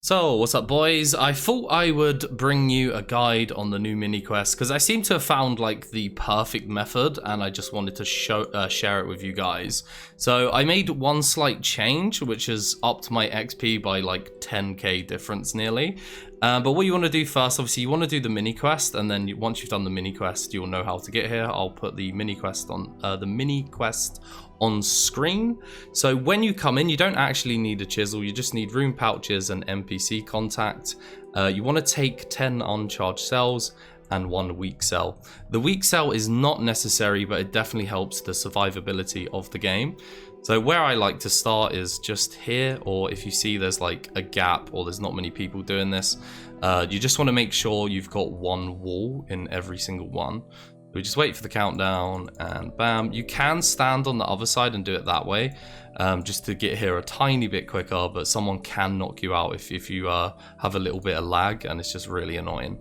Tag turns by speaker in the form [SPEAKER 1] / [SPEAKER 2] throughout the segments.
[SPEAKER 1] So, what's up boys? I thought I would bring you a guide on the new mini quest because I seem to have found like the perfect method and I just wanted to share it with you guys. So I made one slight change which has upped my XP by like 10k difference nearly. But what you want to do first, obviously you want to do the mini quest, and then once you've done the mini quest you'll know how to get here. I'll put the mini quest on screen. So when you come in, you don't actually need a chisel, you just need rune pouches and NPC contact. You want to take 10 uncharged cells and 1 weak cell. The weak cell is not necessary, but it definitely helps the survivability of the game. So where I like to start is just here, or if you see there's like a gap or there's not many people doing this, you just want to make sure you've got one wall in every single one. We just wait for the countdown and bam. You can stand on the other side and do it that way, just to get here a tiny bit quicker, but someone can knock you out if you have a little bit of lag, and it's just really annoying.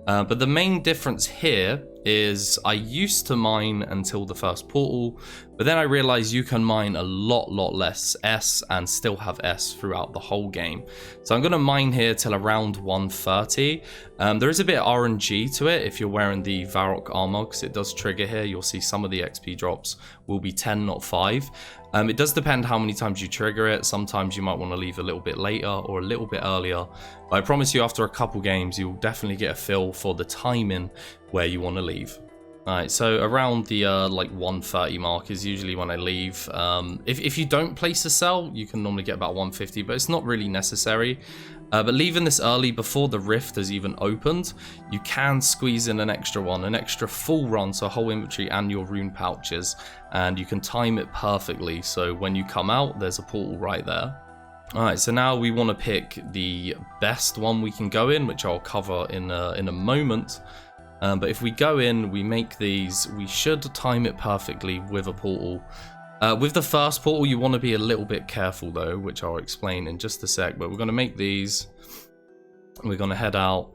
[SPEAKER 1] But the main difference here is I used to mine until the first portal, but then I realized you can mine a lot less S and still have S throughout the whole game. So I'm going to mine here till around 130. There is a bit of RNG to it if you're wearing the Varrock armor, because it does trigger here. You'll see some of the XP drops will be 10, not 5. It does depend how many times you trigger it. Sometimes you might want to leave a little bit later or a little bit earlier. But I promise you, after a couple games, you'll definitely get a feel for the timing where you want to leave. Alright, so around the like 130 mark is usually when I leave. If you don't place a cell, you can normally get about 150, but it's not really necessary. But leaving this early before the rift has even opened, you can squeeze in an extra one, an extra full run, so whole inventory and your rune pouches, and you can time it perfectly, so when you come out there's a portal right there. Alright, so now we want to pick the best one we can go in, which I'll cover in a moment. But if we go in, we make these, we should time it perfectly with a portal. With the first portal, you want to be a little bit careful though, which I'll explain in just a sec, but we're going to make these. We're going to head out.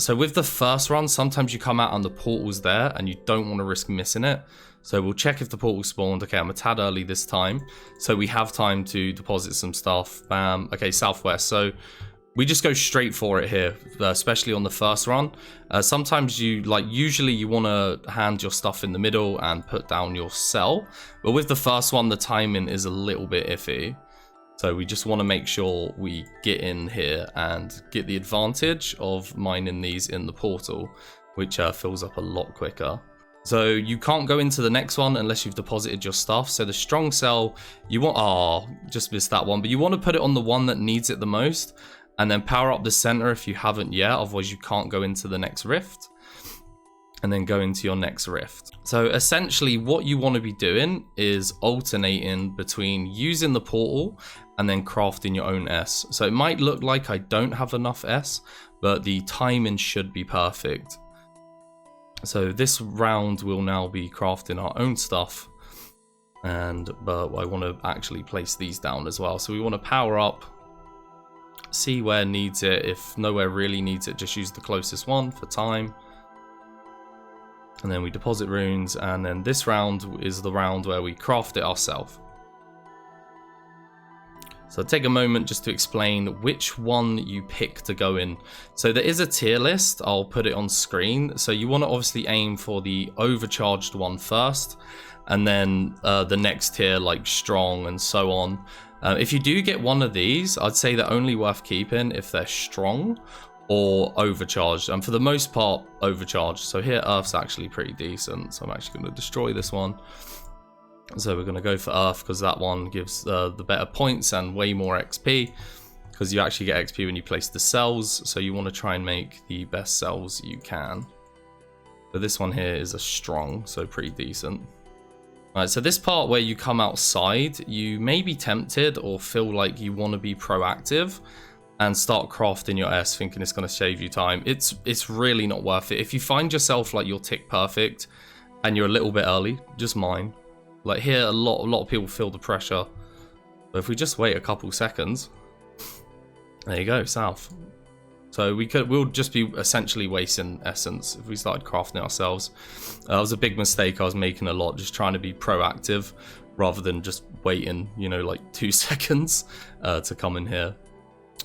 [SPEAKER 1] So with the first run, sometimes you come out and the portal's there and you don't want to risk missing it. So we'll check if the portal spawned. Okay, I'm a tad early this time, so we have time to deposit some stuff. Bam. Okay, southwest. So we just go straight for it here, especially on the first run. Sometimes usually you want to hand your stuff in the middle and put down your cell. But with the first one, the timing is a little bit iffy. So we just want to make sure we get in here and get the advantage of mining these in the portal, which fills up a lot quicker. So you can't go into the next one unless you've deposited your stuff. So the strong cell, you want, just missed that one, but you want to put it on the one that needs it the most. And then power up the center if you haven't yet, otherwise you can't go into the next rift. And then go into your next rift. So essentially what you want to be doing is alternating between using the portal and then crafting your own S. So it might look like I don't have enough S, but the timing should be perfect. So this round we'll now be crafting our own stuff. But I want to actually place these down as well. So we want to power up, see where needs it. If nowhere really needs it, just use the closest one for time. And then we deposit runes, and then this round is the round where we craft it ourselves. So take a moment just to explain which one you pick to go in. So there is a tier list, I'll put it on screen. So you want to obviously aim for the overcharged one first, and then the next tier like strong and so on. If you do get one of these, I'd say they're only worth keeping if they're strong or overcharged, and for the most part overcharged. So here Earth's actually pretty decent, so I'm actually going to destroy this one. So we're going to go for Earth because that one gives the better points and way more XP, because you actually get XP when you place the cells, so you want to try and make the best cells you can. But this one here is a strong, so pretty decent. Alright, so this part where you come outside, you may be tempted or feel like you want to be proactive and start crafting your S thinking it's going to save you time. It's really not worth it. If you find yourself like you're tick perfect and you're a little bit early, just mine. Like here, a lot of people feel the pressure. But if we just wait a couple seconds, there you go, south. So we'll just be essentially wasting essence if we started crafting ourselves. That was a big mistake I was making a lot, just trying to be proactive rather than just waiting, you know, like 2 seconds to come in here.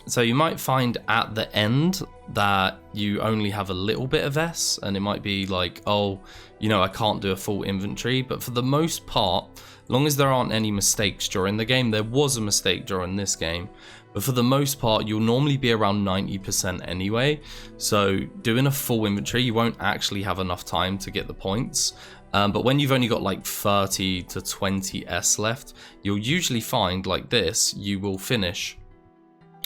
[SPEAKER 1] So you might find at the end that you only have a little bit of S, and it might be like, oh, you know, I can't do a full inventory. But for the most part, as long as there aren't any mistakes during the game, there was a mistake during this game, but for the most part, you'll normally be around 90% anyway. So doing a full inventory, you won't actually have enough time to get the points. But when you've only got like 30 to 20 S left, you'll usually find like this, you will finish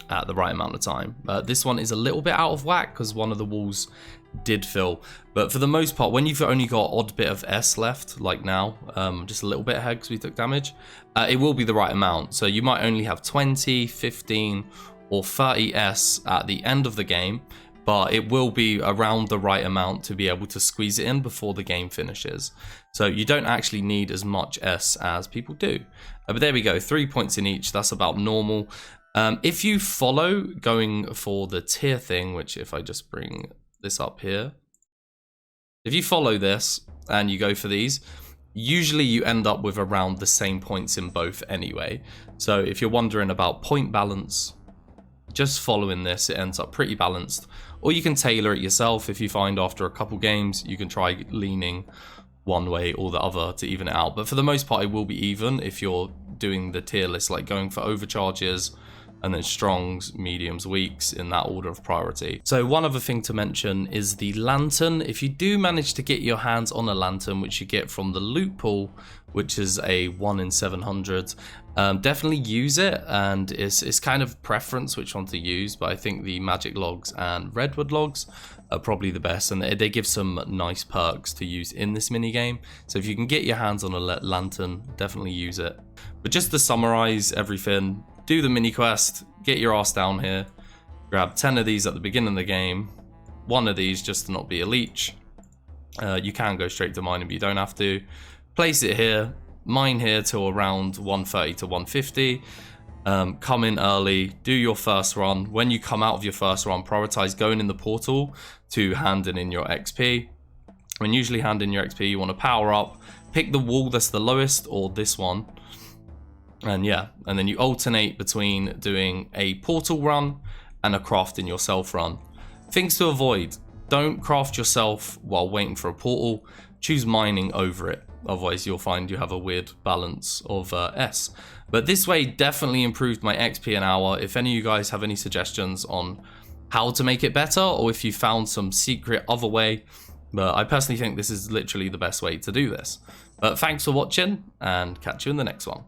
[SPEAKER 1] at the right amount of time. This one is a little bit out of whack because one of the walls did fill, but for the most part, when you've only got odd bit of S left, like now, just a little bit ahead because we took damage, it will be the right amount. So you might only have 20, 15 or 30 S at the end of the game, but it will be around the right amount to be able to squeeze it in before the game finishes. So you don't actually need as much S as people do. But there we go, 3 points in each, that's about normal. If you follow going for the tier thing, which if I just bring this up here, if you follow this and you go for these, usually you end up with around the same points in both anyway. So if you're wondering about point balance, just following this, it ends up pretty balanced. Or you can tailor it yourself. If you find after a couple games, you can try leaning one way or the other to even it out. But for the most part, it will be even if you're doing the tier list, like going for overcharges, and then strongs, mediums, weaks in that order of priority. So one other thing to mention is the lantern. If you do manage to get your hands on a lantern, which you get from the loot pool, which is a 1 in 700, definitely use it, and it's kind of preference which one to use, but I think the magic logs and redwood logs are probably the best, and they give some nice perks to use in this mini game. So if you can get your hands on a lantern, definitely use it. But just to summarize everything, do the mini quest, get your ass down here, grab 10 of these at the beginning of the game, 1 of these just to not be a leech. You can go straight to mining, but you don't have to. Place it here, mine here till around 130 to 150. Come in early, do your first run. When you come out of your first run, prioritize going in the portal to handing in your XP. When usually hand in your XP, you want to power up, pick the wall that's the lowest or this one. And yeah, and then you alternate between doing a portal run and a crafting yourself run. Things to avoid: don't craft yourself while waiting for a portal. Choose mining over it, otherwise you'll find you have a weird balance of S. But this way definitely improved my XP an hour. If any of you guys have any suggestions on how to make it better, or if you found some secret other way, but I personally think this is literally the best way to do this. But thanks for watching, and catch you in the next one.